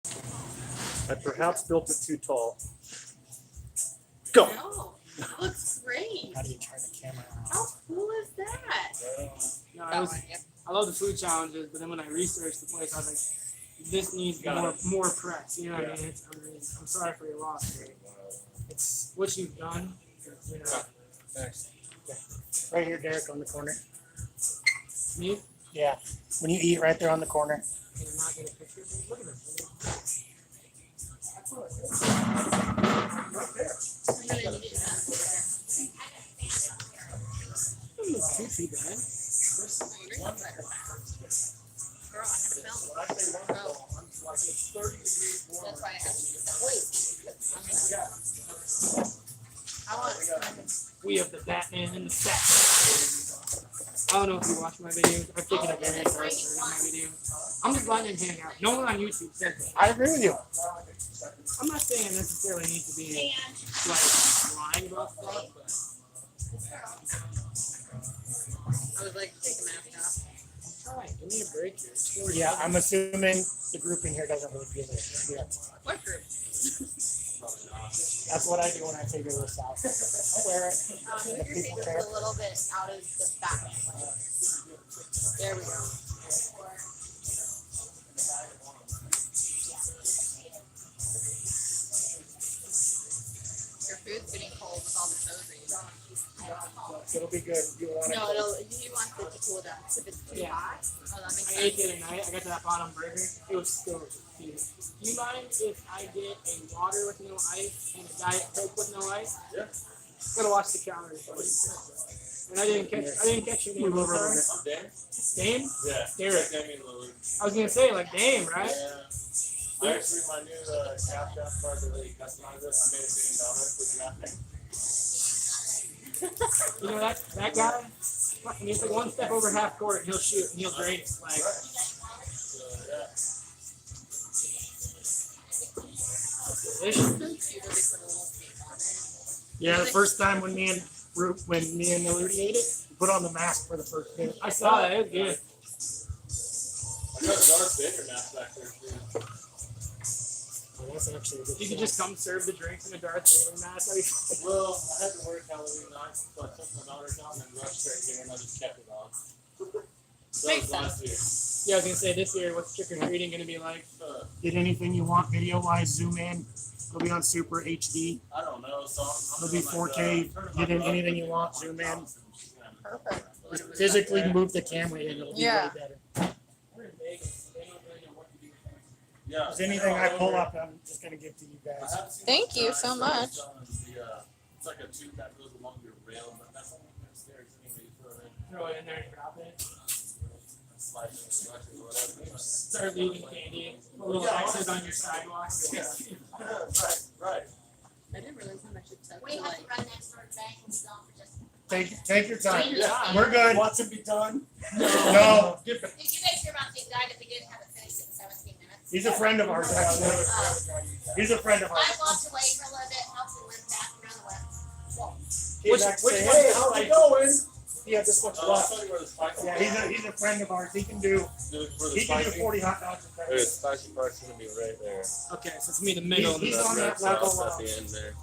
I perhaps built it too tall. Go. No, it looks great. How do you turn the camera on? How cool is that? No, I love the food challenges, but then when I researched the place, I was like, this needs more press. You know what I mean? I'm sorry for your loss, but it's what you've done. You know. Thanks. Yeah. Right here, Derek, on the corner. Me? Yeah. When you eat right there on the corner. Can I not get a picture? Look at this. I'm gonna need that. Doesn't look too bad. Girl, I had to film. Oh. That's why I have to use that. I want We have the Batman and the Bat. I don't know if you watch my videos. I've taken a very dark turn in my videos. I'm just letting him hang out. No one on YouTube says that. I agree with you. I'm not saying I necessarily need to be like lying about stuff, but I was like, take a mask off. alright, give me a break here. Yeah, I'm assuming the group in here doesn't really give a shit. What group? That's what I do when I figure this out. I'll wear it. Move your fingers a little bit out of the back. There we go. Your food's getting cold with all the soda you got. It'll be good. You want it. No, you want it to cool down. If it's too hot, oh, that makes I ate sense. the other night. I got to that bottom burger. It was still heated. Do you mind if I get a water with no ice and a Diet Coke with no ice? Yeah. Gotta watch the calories. And I didn't catch your name. Move over a little bit. I'm Dan. Dame? Yeah. Derek. Damian Lillard. I was gonna say like Dame, right? Yeah. Actually, my new Cash App card that they customized it, I made $1 million with drafting. You know that guy? Fucking, he's like one step over half court and he'll shoot and he'll drain it. Like, So, yeah. delicious. Yeah, the first time when me and Ludi ate it, we put on the mask for the first day. I saw that. It was good. I got Darth Vader mask back there, too. Well, that's actually a good You could show. just come serve the drinks in a Darth Vader mask. Well, I had to work Halloween night, so I took my daughter down and rushed straight here, and I just kept it on. So that was last year. Yeah, I was gonna say this year, what's trick or treating gonna be like? Get anything you want video wise, zoom in. It'll be on super HD. I don't know, so I'm It'll be 4K. Get in anything you want, zoom in. Perfect. Just physically move the camera in. It'll be way better. We're in Vegas. They don't really know what to do. Yeah. If there's anything I pull up, I'm just gonna give to you guys. Thank you so much. It's like a tube that goes along your rail, but that's only upstairs anyway. You throw it in. Throw it in there and drop it. Slide it, or whatever. Start leaving candy. Little X's on your sidewalk. Right. I didn't realize how much it took We to have like. to run next door to bank and stop for just. Take your time. Take your time. We're good. Want to be done? No. Did you make sure about the guy that we didn't have it finished in 17 minutes? He's a friend of ours, actually. He's a friend of I ours. walked away for a little bit, helped him with back around the west. He's like, which say, one- hey, how's it going? Yeah, this much I left. thought you were the spicy. Yeah, he's a friend of ours. He can do 40 hot dogs. a day. The spicy part's gonna be right there. Okay, so it's me the middle. He's That on red that level. sauce at the end there.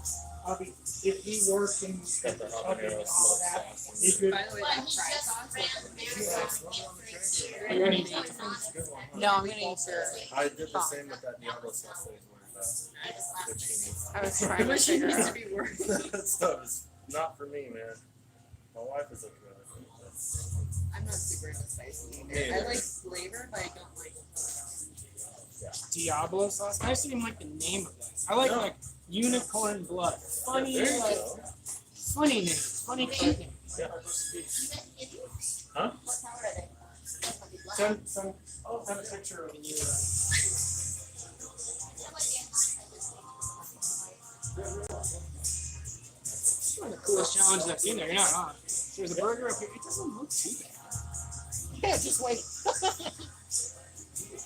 I'll be, if he works and Got the all of habanero that, sauce. he could. By the way, But that he fries just sauce. ran the marathon Are you gonna eat in 3 No, I'm gonna use your. I did the same with that Diablo sauce that he's worried about. Which he needs. I was trying to figure out. That stuff is not for me, man. My wife is looking at it. I'm not super into spicy Me either. I either. like flavor, but I don't like. Diablo sauce. I just didn't even like the name of that. I like unicorn blood. Funny, There you like, go. funny name. Funny cute name. Yeah. Huh? What color are they? Send a picture of Can you, it's one of the coolest challenges I've seen there. You're not wrong. There's a burger up here. It doesn't look too bad. Yeah, just wait.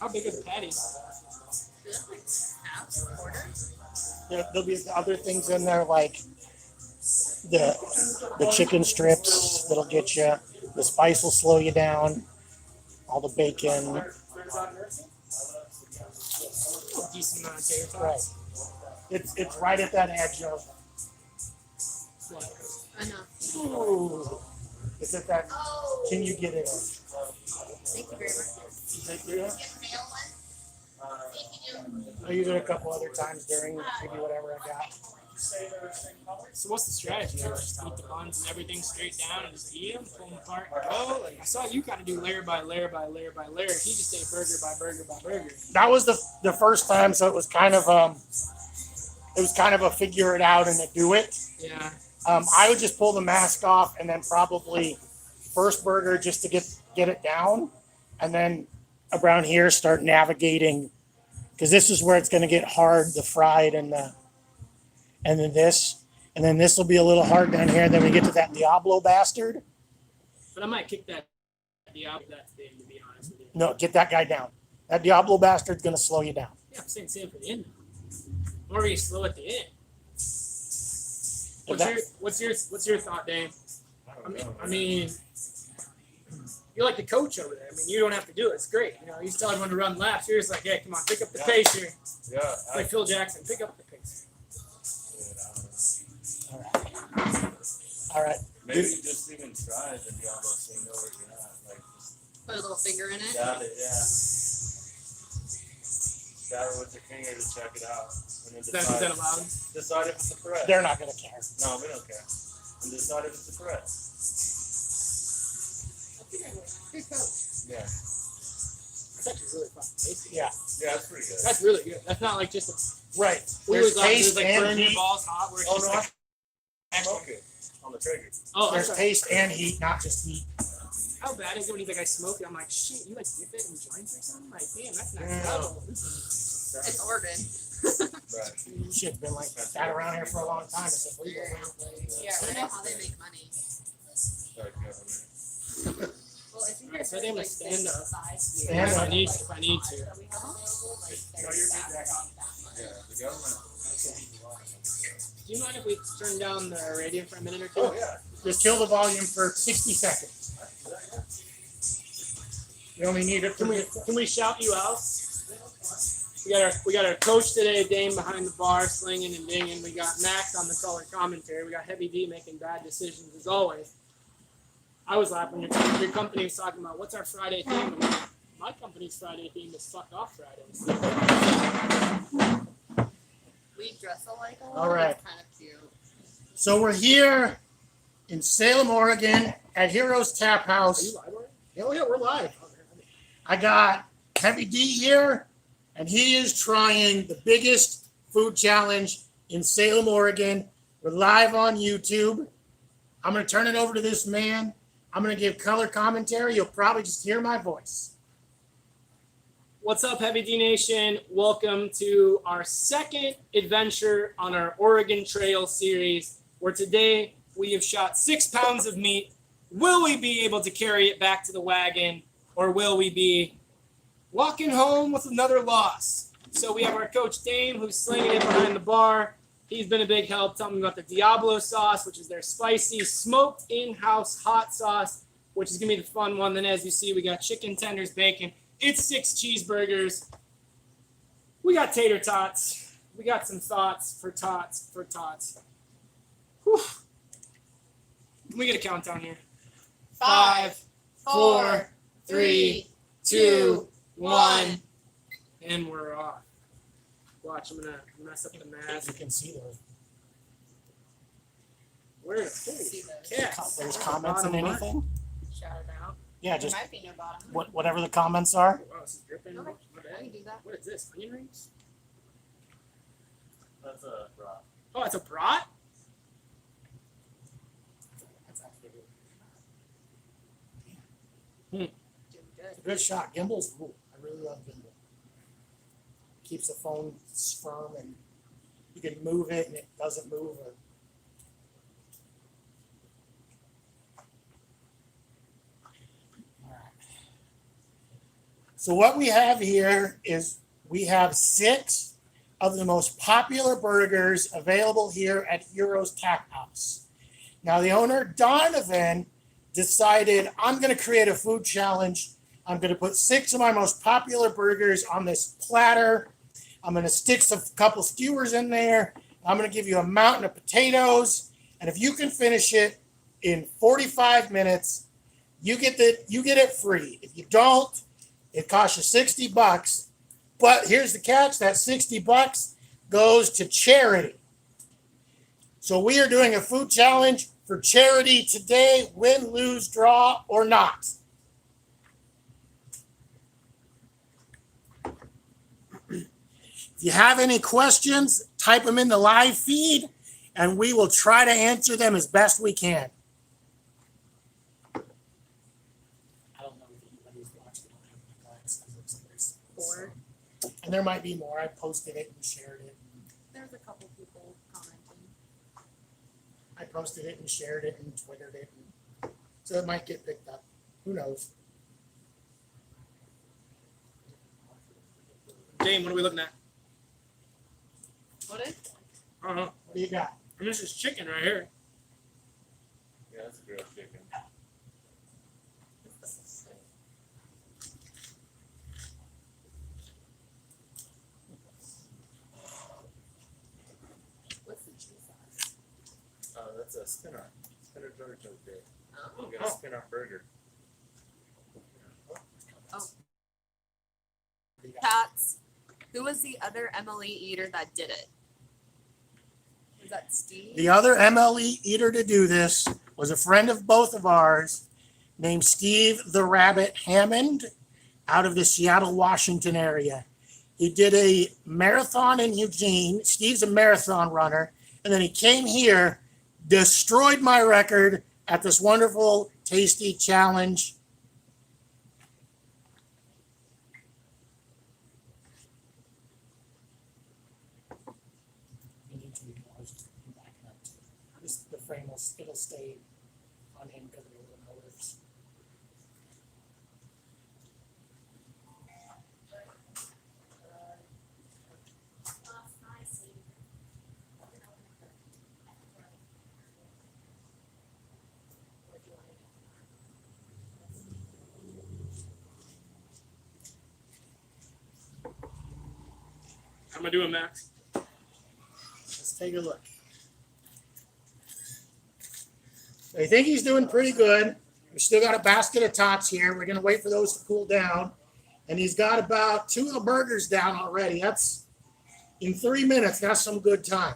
How big are the patties? Half, quarters. There'll be other things in there like the chicken strips that'll get you. The spice will slow you down. All the bacon. decent amount of tater Right. tots. It's right at that edge of. Enough. Ooh. It's at that. Oh. Can you get it? Thank you very much. Thank you. Get the male one. See if you do. I use it a couple other times during maybe whatever I got. So what's the strategy? Just eat the buns and everything straight down and just eat them, pull them apart and go? Like I saw you kind of do layer by layer by layer by layer. He just ate burger by burger by burger. That was the first time, so it was kind of a figure it out and to do it. Yeah. I would just pull the mask off and then probably first burger just to get it down, and then around here start navigating, because this is where it's going to get hard, the fried and then this will be a little hard down here, and then we get to that Diablo bastard. But I might kick that Diablo that today, to be honest with you. No, get that guy down. That Diablo bastard's going to slow you down. Yeah, I'm saying same for the end. Or you slow at the end. What's your thought, Dave? I mean, you're like the coach over there. I mean, you don't have to do it. It's great. You know, he's telling everyone to run laps. You're just like, hey, come on, pick up the pace here. Yeah. Like Phil Jackson, pick up the pace. All right. Maybe you just even try the Diablo so you know where you're at. Like, just Put a little finger in it. got it, yeah. Stab it with your finger to check it out. And then Is that allowed? decide if it's a threat. They're not going to care. No, we don't care. And decide if it's a threat. Good coach. Yeah. That's actually really fucking tasty. Yeah. Yeah, that's pretty good. That's really good. That's not like just a Right. we There's always thought it was taste like and burn your heat. balls hot where it's Oh, just no, like I smoke it on the trigger. oh, There's I'm sorry. taste and heat, not just heat. How bad is it when he's like, I smoke it? I'm like, shit, you like dip it in joints or something? Like, damn, that's Yeah. next level. It's Oregon. Right. Shit's been like that around here for a long time. It's illegal. Yeah, we know how they make money. Sorry, Kevin. Well, if you guys So I think I'm gonna stand up. Stand If up. I need to. Yeah, the government. Do you mind if we turn down the radio for a minute or two? Oh, yeah. Just kill the volume for 60 seconds. You only need it for Can we shout you out? We got our coach today, Dame behind the bar, slinging and dinging. We got Max on the color commentary. We got Heavy D making bad decisions as always. I was laughing. Your company was talking about what's our Friday theme. And my company's Friday theme is fuck off Fridays. We dress alike a lot. All right. It's kind of cute. So we're here in Salem, Oregon at Heroes Tap Are House. you live already? Oh yeah, we're live. I got Heavy D here, and he is trying the biggest food challenge in Salem, Oregon. We're live on YouTube. I'm going to turn it over to this man. I'm going to give color commentary. You'll probably just hear my voice. What's up, Heavy D Nation? Welcome to our second adventure on our Oregon Trail series, where today we have shot 6 pounds of meat. Will we be able to carry it back to the wagon, or will we be walking home with another loss? So we have our coach Dame, who's slinging it behind the bar. He's been a big help. Tell me about the Diablo sauce, which is their spicy smoked in-house hot sauce, which is gonna be the fun one. Then, as you see, we got chicken tenders, bacon. It's 6 cheeseburgers. We got tater tots. We got some thoughts for tots. Whew. Can we get a countdown here? 5, 4, 3, 2, 1, and we're off. Watch, I'm gonna mess up the You mask. can see those. Where See those. cats? There's comments and Bottom left. anything. Shout it out. Yeah, There just might be no bottom. whatever the comments are. Wow, this is dripping. Okay. My I can bad. do that. What is this? Onion rings? That's a rock. Oh, it's a brat? That's actually Doing It's a good. good shot. Gimbal's cool. I really love gimbal. Keeps the phone firm, and you can move it and it doesn't move. All right. So what we have here is we have 6 of the most popular burgers available here at Heroes Tap House. Now the owner, Donovan, decided I'm going to create a food challenge. I'm going to put 6 of my most popular burgers on this platter. I'm going to stick a couple skewers in there. I'm going to give you a mountain of potatoes. And if you can finish it in 45 minutes, you get it free. If you don't, it costs you $60. But here's the catch, that $60 goes to charity. So we are doing a food challenge for charity today, win, lose, draw, or not. If you have any questions, type them in the live feed, and we will try to answer them as best we can. I don't know if anybody's watching it. 4. And there might be more. I posted it and shared it. There's a couple people commenting. I posted it and shared it and Twittered it. So it might get picked up. Who knows? Dame, what are we looking at? What is? What do you got? And this is chicken right here. Yeah, that's a grilled chicken. What's the cheese sauce? That's a spinach. Spinach burger today. Oh. We got a spinach burger. Pats. Who was the other MLE eater that did it? Was that Steve? The other MLE eater to do this was a friend of both of ours named Steve the Rabbit Hammond out of the Seattle, Washington area. He did a marathon in Eugene. Steve's a marathon runner. And then he came here, destroyed my record at this wonderful, tasty challenge. The frame it'll stay on him because of the motors. How am I doing, Max? Let's take a look. I think he's doing pretty good. We still got a basket of tots here. We're going to wait for those to cool down. And he's got about 2 of the burgers down already. That's in 3 minutes. That's some good time.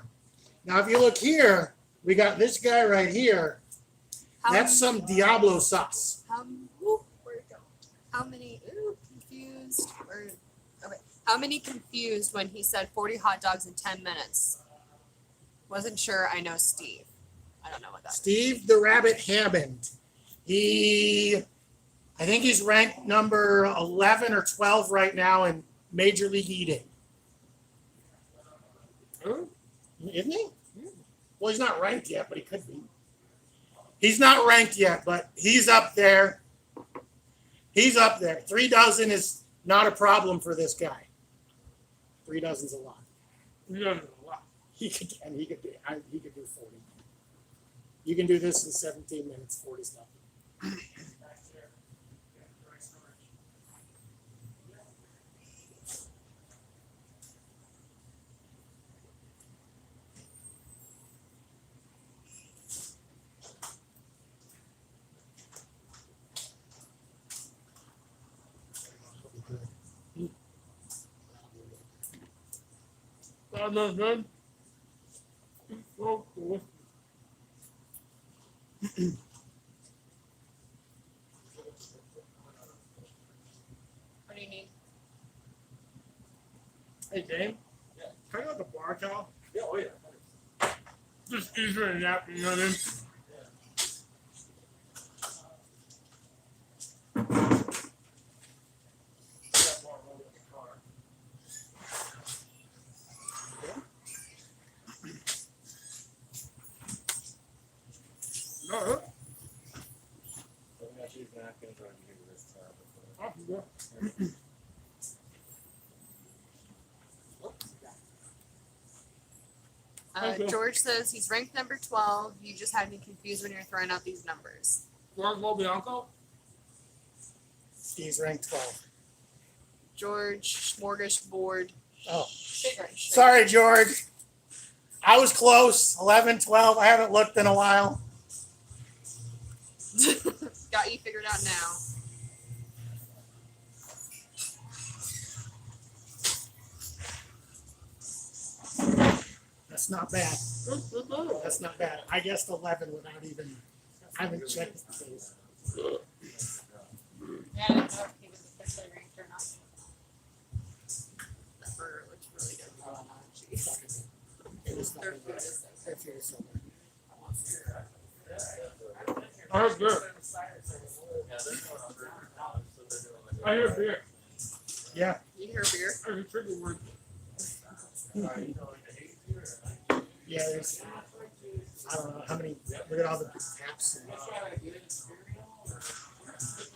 Now, if you look here, we got this guy right here. That's some Diablo sauce. Where'd it go? How many? Confused. Okay. How many confused when he said 40 hot dogs in 10 minutes? Wasn't sure. I know Steve. I don't know what that is. Steve the Rabbit Hammond. I think he's ranked number 11 or 12 right now in Major League Eating. Isn't he? Well, he's not ranked yet, but he could be. He's not ranked yet, but he's up there. He's up there. 3 dozen is not a problem for this guy. 3 dozen's a lot. No. He could do 40. You can do this in 17 minutes. 40 is nothing. That looks good. So cool. What do you need? Hey, Dame. Yeah. Can I get the bar towel? Yeah, oh yeah. Just easier than that, you know what I mean? No. So we got these napkins right here this time. Okay. George says he's ranked number 12. You just had me confused when you're throwing out these numbers. George Bianco? He's ranked 12. George Smorgasbord Oh, Figuring. sorry, George. I was close. 11, 12. I haven't looked in a while. Got you figured out now. That's not bad. That's not bad. I guessed 11 without even. I haven't checked the case. Yeah, I don't know if he was officially ranked or not. That burger looks really good. Oh, jeez. It was Their not food is so Their food is so good. I heard beer. I hear beer. Yeah. You hear beer? There's a trigger word. Yeah, there's, I don't know how many, look at all the taps. And,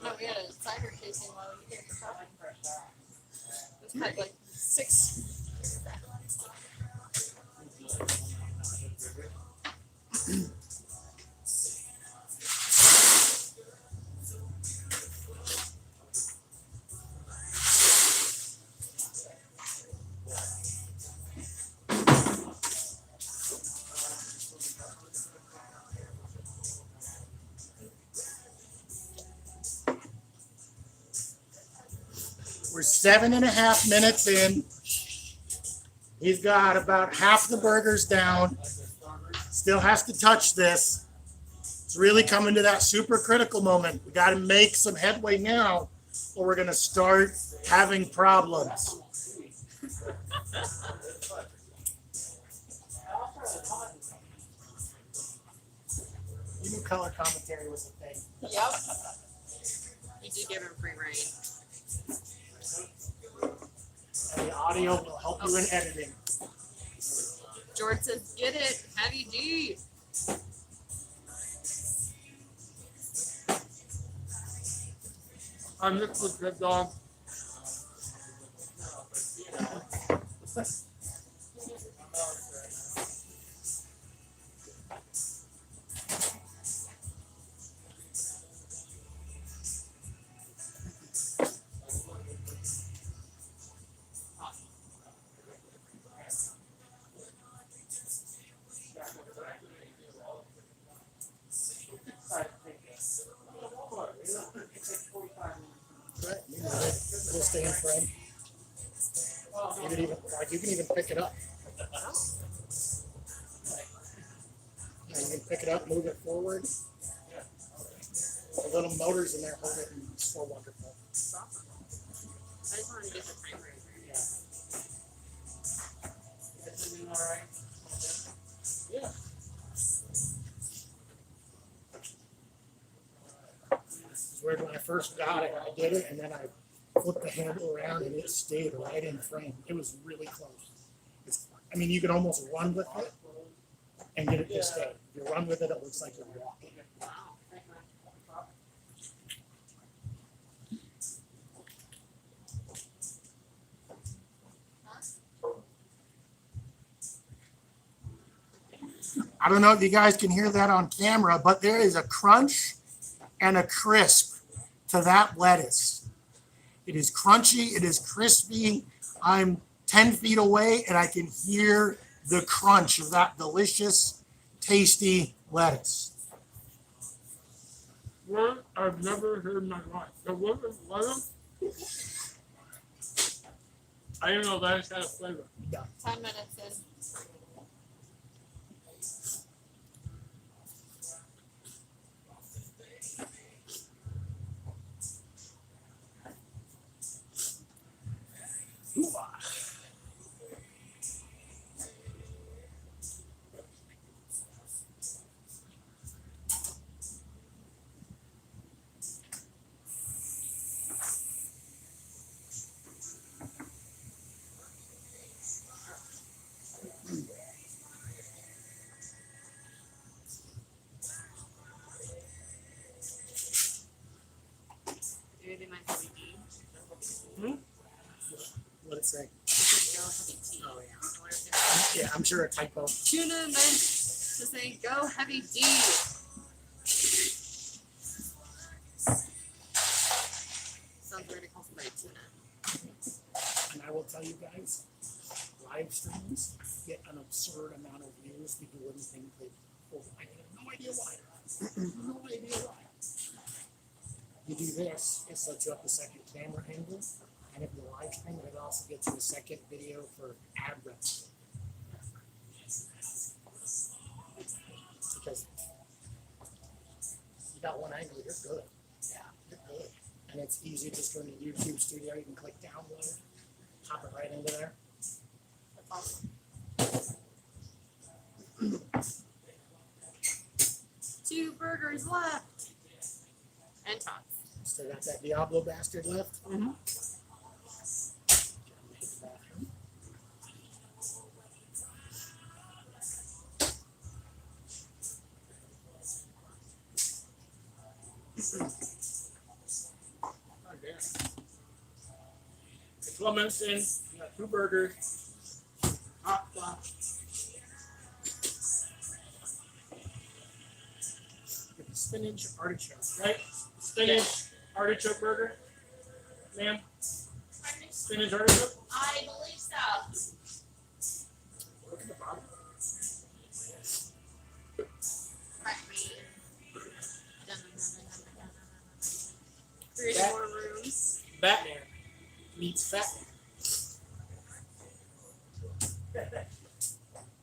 No, we had a cider tasting while you were talking. It was like 6. we're 7.5 minutes in. He's got about half the burgers down. Still has to touch this. It's really coming to that super critical moment. We got to make some headway now, or we're going to start having problems. You knew color commentary was a thing. Yep. You did give him free reign. And the audio will help you in editing. George says, get it, Heavy D. I mixed with that dog. Right, you know, it'll stay in frame. You can even pick it up. Yeah, you can pick it up, move it forward. The little motors in there hold it, and it's so wonderful. It's awesome. I just wanted to get the frame rate. Yeah. It's weird, when I first got it, I did it, and then I flipped the handle around, and it stayed right in frame. It was really close. I mean, you can almost run with it and get it to stay. If you run with it, it looks like you're walking. I don't know if you guys can hear that on camera, but there is a crunch and a crisp to that lettuce. It is crunchy, it is crispy. I'm 10 feet away and I can hear the crunch of that delicious, tasty lettuce. Word I've never heard in my life. The word lettuce. I didn't know lettuce had a flavor. 10 minutes in. Maybe they might have a D. What'd it say? Go Heavy D. Oh, yeah. I wonder if they- Yeah, I'm sure a typo. Tuna meant to say go Heavy D. Sounds weird to call somebody tuna. And I will tell you guys, videos get an absurd amount of views. People wouldn't think they, well, I have no idea why. No idea why. You do this, it sets you up a second camera angle, and if you live stream it, it also gets you a second video for ad revenue. Because you got one angle, you're good. Yeah, you're good. And it's easy just from the YouTube studio. You can click download, pop it right into there. That's awesome. 2 burgers left. And tots. Still got that Diablo bastard left. Mm-hmm. Supplements in. You got 2 burgers. Hot pot. Spinach artichoke. Right? Spinach artichoke burger. Ma'am? Pardon me? Spinach artichoke? I believe so. Look at the bottom. Correct me. 3 That- more rooms. Batman meets Fat Man.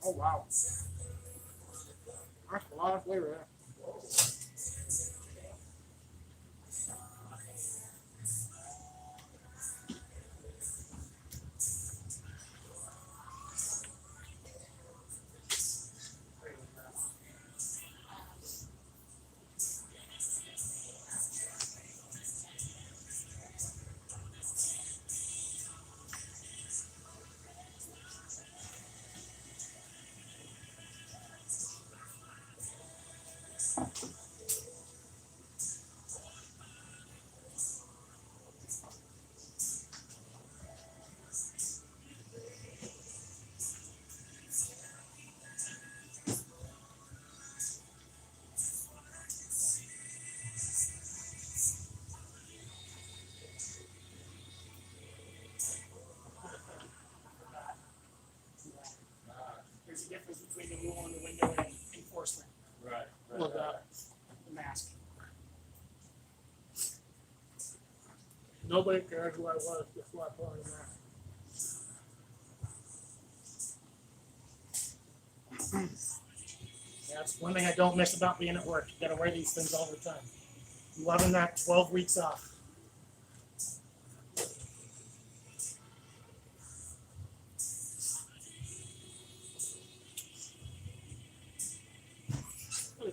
Oh wow. That's a lot of flavor there. There's a difference between the rule on the window and enforcement. Right. Look up the mask. Nobody cared who I was before I put on the mask. That's one thing I don't miss about being at work. You gotta wear these things all the time. Loving that 12 weeks off.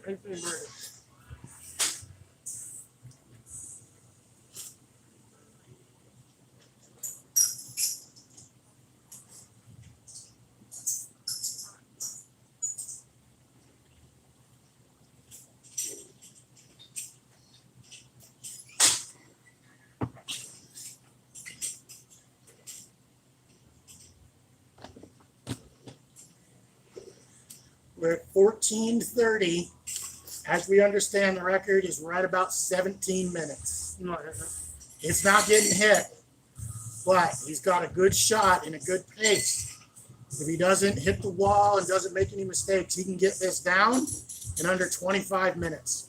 Burger. We're at 14:30. As we understand, the record is right about 17 minutes. No, It's not getting hit, but he's got a good shot and a good pace. If he doesn't hit the wall and doesn't make any mistakes, he can get this down in under 25 minutes.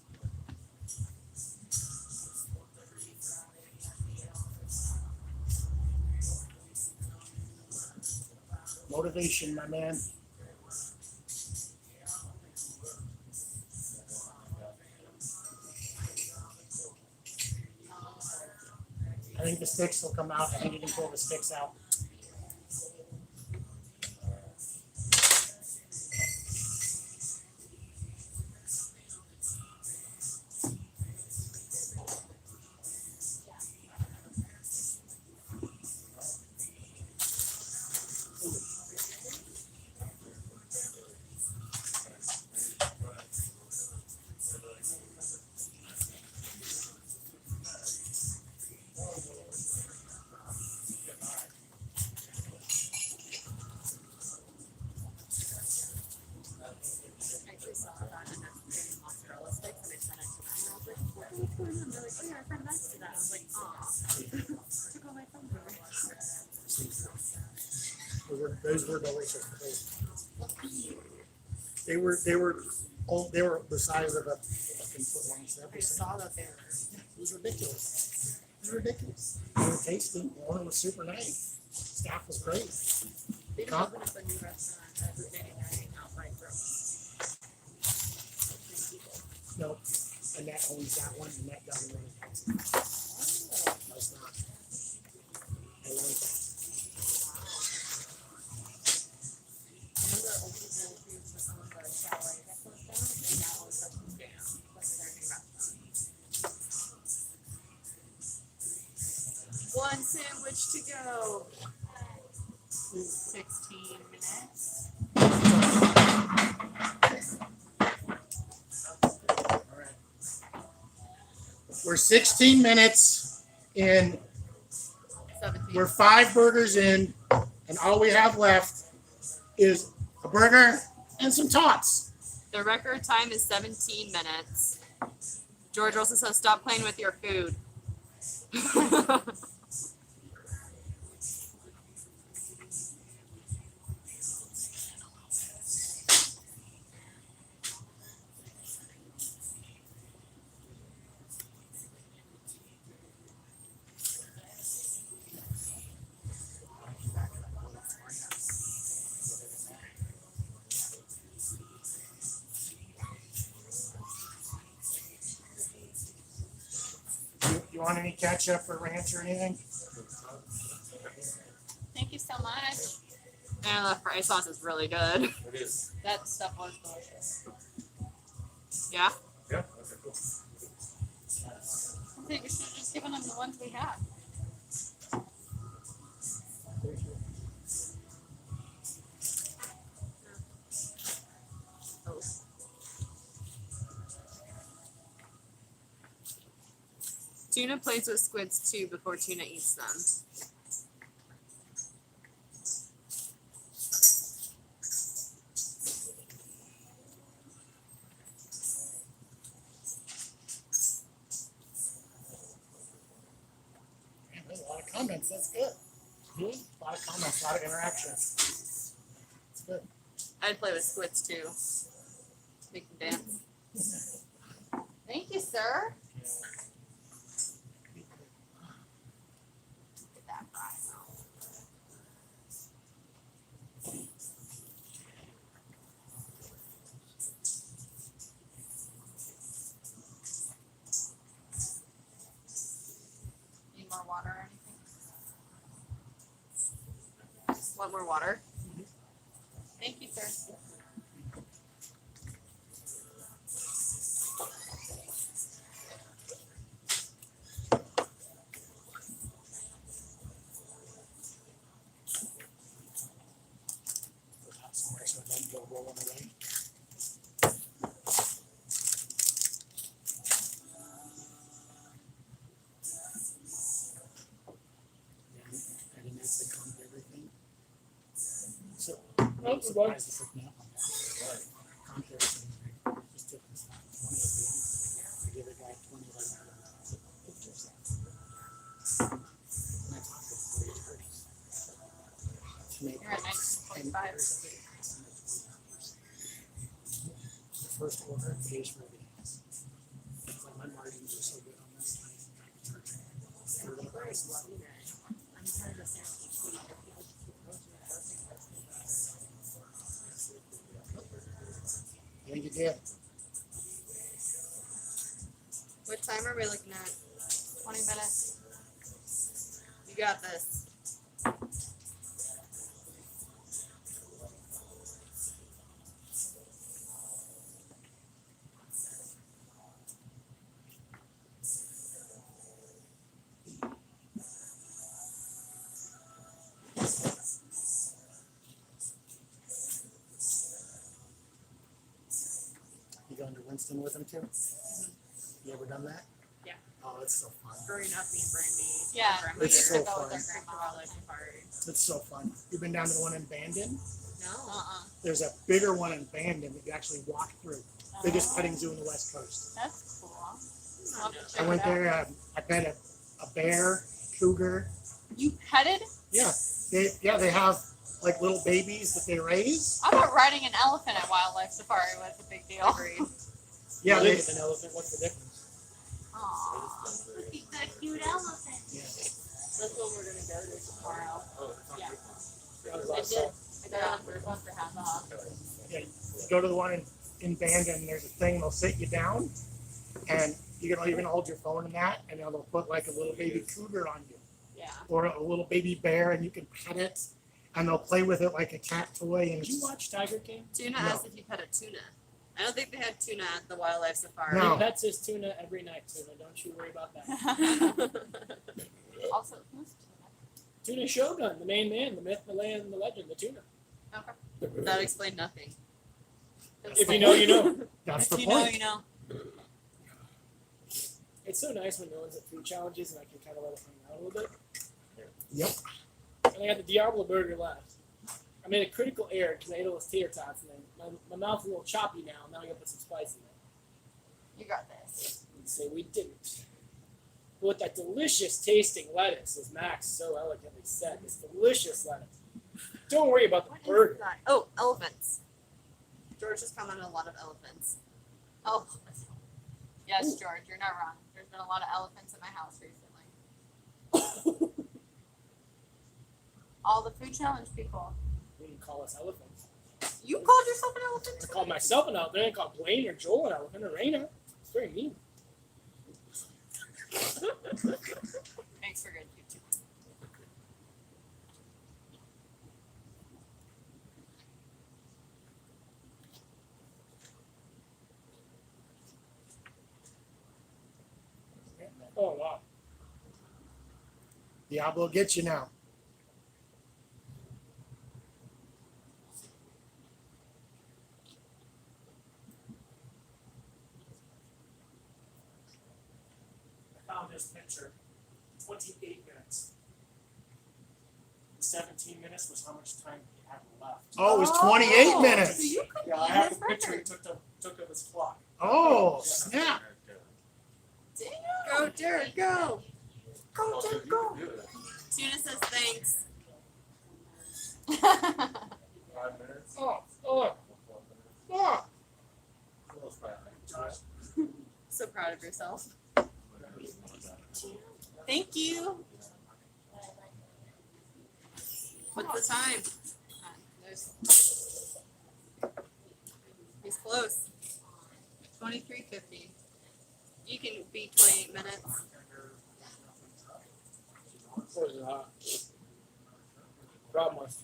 Motivation, my man. I think the sticks will come out. I think you can pull the sticks out. I actually saw that and that's mozzarella sticks and I sent it to them and I was like, what's going on? They're like, oh yeah, our friend next to that. I was like, aw. Took all my thumbs away. Over. Those were delicious. They were the size of a fucking foot long step. I saw that they were. It was ridiculous. It was ridiculous. They were tasty. The owner was super nice. Staff was great. They just opened up a new restaurant every day night outside from. No, Annette owns that one. Annette doesn't really taste it. That's not. I learned that. Remember old people who used to own the chalet that closed down? They now own Substance Jam. That's their new restaurant. One sandwich to go. 16 minutes. All right. We're 16 minutes in. 17. We're 5 burgers in, and all we have left is a burger and some tots. The record time is 17 minutes. George also says, stop playing with your food. You want any ketchup or ranch or anything? Thank you so much. And the fry sauce is really good. It is. That stuff was delicious. Yeah? Yeah. Okay, cool. I think we should have just given them the ones we had. Tuna plays with squids too before tuna eats them. Man, there's a lot of comments. That's good. A lot of comments, a lot of interaction. It's good. I'd play with squids too. Make them dance. Thank you, sir. Get that fry. Need more water or anything? Want more water? Thank you, sir. Put that somewhere so it doesn't go rolling away. I didn't actually count everything. So, I'm surprised to put that on that. Count everything. Just took this 20 of them. I gave a guy 20 of them. Took pictures of them. And I talked to 40 charges. To make You're at 1945. the first order pays for everything else. It's like my margins are so good on this. For the price is so good. I'm trying to say. I think you did. What time are we looking at? 20 minutes. You got this. You going to Winston with him too? You ever done that? Yeah. Oh, it's so fun. Growing up, me and Brandy. Yeah, Grandma we It's used so to go with fun. our grandma all the time. It's so fun. You've been down to the one in Bandon? No. There's a bigger one in Bandon that you actually walk through. Biggest petting zoo in the West Coast. That's cool. I'll have to I check went it out. there. I pet a bear, cougar. You petted? Yeah, they have like little babies that they raise. I thought riding an elephant at wildlife safari was a big deal. Yeah, Look they, at an elephant. What's the difference? Aww. Look at that cute elephant. That's what we're gonna go to tomorrow. Yeah. That was I last did. time. I got on first one for half off. yeah, you go to the one in Bandon, there's a thing, they'll sit you down, and you're gonna hold your phone in that, and they'll put like a little baby cougar on you, Yeah. or a little baby bear, and you can pet it, and they'll play with it like a cat toy. And Did you it's, watch Tiger King? Tuna No. asked if you pet a tuna. I don't think they had tuna at the wildlife safari. No. He pets his tuna every night, tuna. Don't you worry about that. Also, who's tuna? Tuna Shogun, the main man, the myth, the land, the legend, the tuna. That explained nothing. If you know, you know. that's If the you know, point. you know. It's so nice when no one's at food challenges and I can kind of let it hang out a little bit. Yep. And I got the Diablo burger left. I made a critical error because I ate all those tater tots and then my mouth's a little choppy now. Now I gotta put some spice in it. You got this. And say we didn't. But with that delicious tasting lettuce, as Max so elegantly said, this delicious lettuce. Don't worry about the What is burger. that? Oh, elephants. George has commented on a lot of elephants. Oh. Yes, George, you're not wrong. There's been a lot of elephants in my house recently. All the food challenge people. You can call us elephants. You called yourself an elephant? I called myself an elephant. I didn't call Blaine or Joel an elephant or Raina. It's very mean. Thanks for good YouTube. Oh wow. Diablo gets you now. I found this picture. 28 minutes. 17 minutes was how much time he had left. Oh, it was 28 So minutes. you could Yeah, I be have his the picture he record. took of his clock. Oh, snap. Go, Derek, go. Go, Derek, go. Tuna says thanks. 5 minutes. Oh. Josh, So proud of yourself. Thank you. What's the time? He's close. 23:50. You can be 28 minutes. What is it hot? Problem was,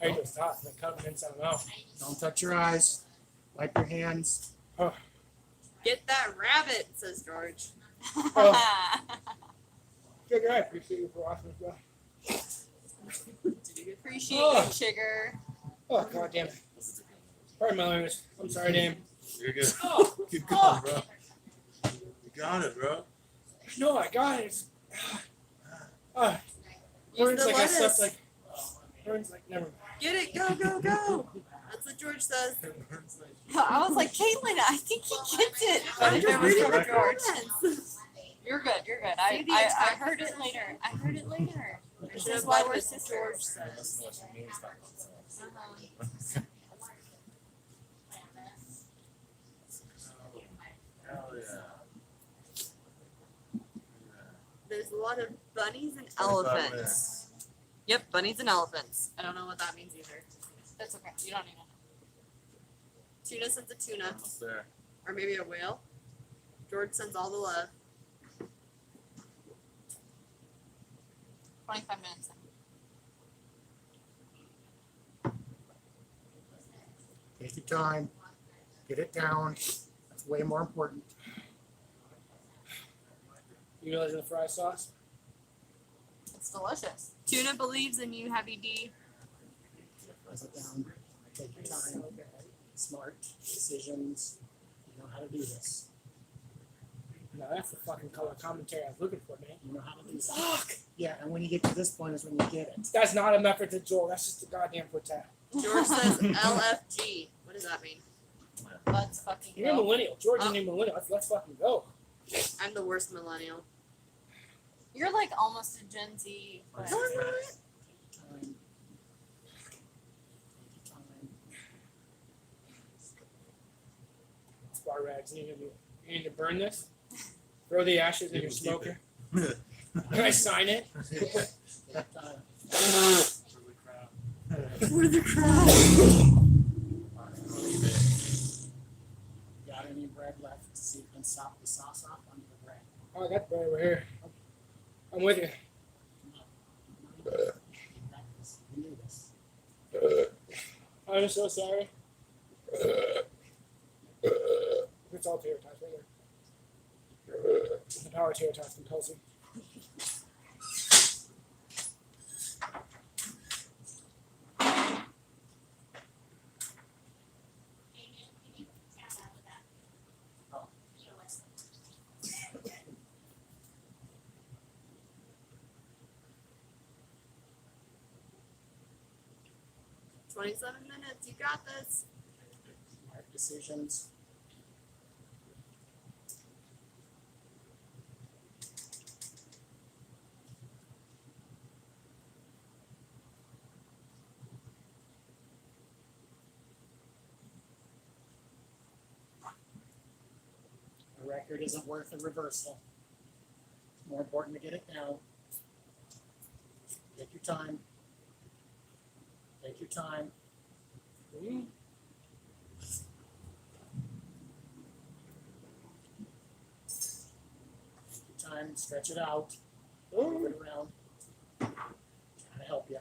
I ate those tots and they cut them inside my mouth. Don't touch your eyes. Wipe your hands. Get that rabbit, says George. Sugar, I appreciate you for watching this. Appreciate Oh. you, sugar. Oh, god damn it. Pardon my language. I'm sorry, damn. You're good. Oh, Keep going, bro. You got it, bro. no, I got it. It's, Use burns the like I slept lettuce. like. Burns like never mind. Get it, go, go, go. That's what George says. I was like, Caitlin, I think he gets it. I'm just reading the comments. You're good, you're good. I heard it later. I heard it later. This is why we're sisters. George says. Hell yeah. There's a lot of bunnies and 25 elephants. minutes. Yep, bunnies and elephants. I don't know what that means either. That's okay. You don't need to know. Tuna sends a tuna, Almost there. or maybe a whale. George sends all the love. 25 minutes. Take your time. Get it down. That's way more important. You realize the fry sauce? It's delicious. Tuna believes in you, Heavy D. Press it down. Take your time. Smart decisions. You know how to do this. No, that's the fucking color commentary I was looking for, man. You know how to do this. Fuck! Yeah, and when you get to this point is when you get it. That's not a method to Joel. That's just a goddamn foot tap. George says LFG. What does that mean? Let's fucking You're a go. millennial. George is a millennial. Let's fucking go. I'm the worst millennial. You're like almost a Gen Z. But Time. tar rags. You need to burn this. Throw the ashes in You your can keep smoker. Can I sign it? For the crowd. Got any bread left to see and sop the sauce off on the bread? Oh, I got the bread over here. I'm with you. We knew this. I'm so sorry. It's all tater tots right there. The power tater tots from Kelsey. You need to tap out with that. Oh. POS. 27 minutes. You got this. Smart decisions. A record isn't worth a reversal. It's more important to get it down. Take your time. Take your time. Mm. Take your time. Stretch it out. Move it around. Trying to help you.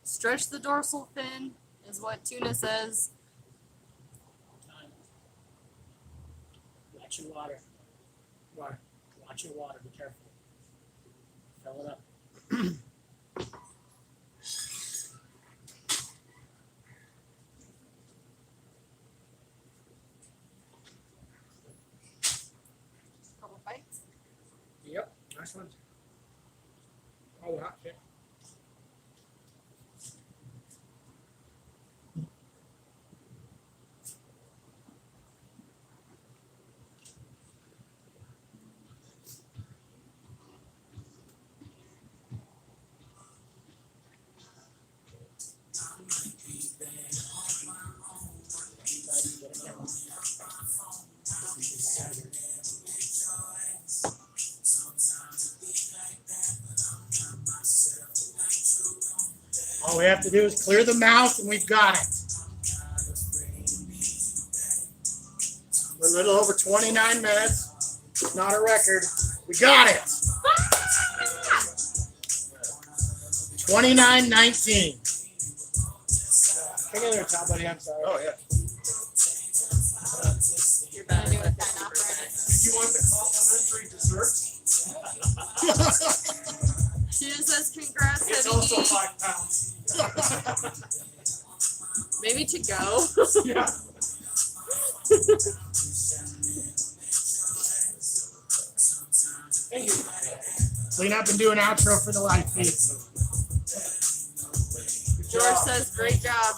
Stretch the dorsal fin is what Tuna says. Time. Watch your water. Water. Watch your water. Be careful. Fill it up. Couple bites. Yep. Nice one. Oh, hot shit. All we have to do is clear the mouth and we've got it. We're a little over 29 minutes. It's not a record. We got it. 29:19. Take another top, buddy. I'm sorry. Oh, yeah. You're gonna do it that operator. Did you want the complimentary dessert? Tuna says congrats, It's Heavy also D. 5 pounds. Maybe to go. Yeah. Thank you. Clean up and do an outro for the live feed. George says great job.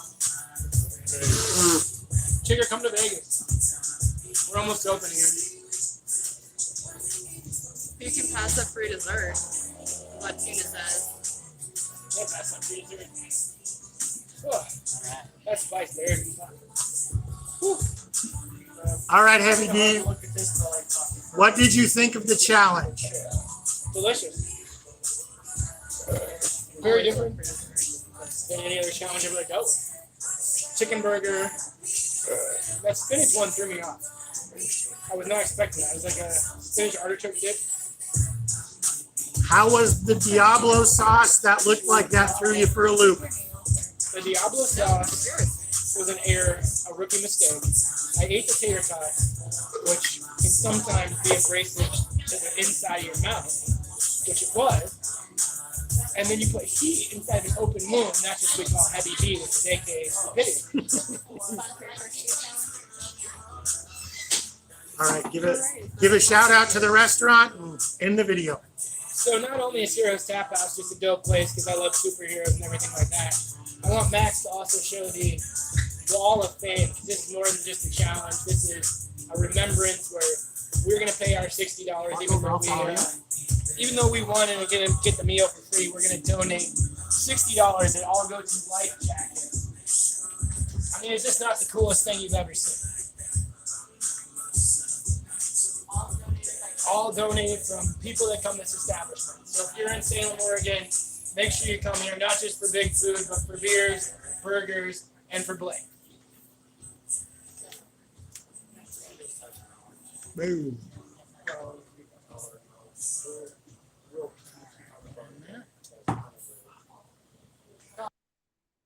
Chigger, come to Vegas. We're almost open again. You can pass up free dessert. What Tuna says. Yeah, that's not free dessert. Oh, that's spice there. All right, Heavy D. Look at this while I talk. What did you think of the challenge? Delicious. Very different than any other challenge I've ever dealt with. Chicken burger. That spinach one threw me off. I was not expecting that. It was like a spinach artichoke dip. How was the Diablo sauce? That looked like that threw you for a loop. The Diablo sauce was a rookie mistake. I ate the tater tot, which can sometimes be abrasive to the inside of your mouth, which it was. And then you put heat inside an open wound, and that's what we call heavy D, which is aka stupidity. All right, give a shout out to the restaurant and end the video. So not only is Heroes Tap House just a dope place because I love superheroes and everything like that, I want Max to also show the Wall of Fame because this is more than just a challenge. This is a remembrance where we're gonna pay our $60 even though we won and we're gonna get the meal for free. We're gonna donate $60 and all go to life jackets. I mean, it's just not the coolest thing you've ever seen. All donated from people that come to this establishment. So if you're in Salem, Oregon, make sure you come here, not just for big food, but for beers, burgers, and for Blake. Boom.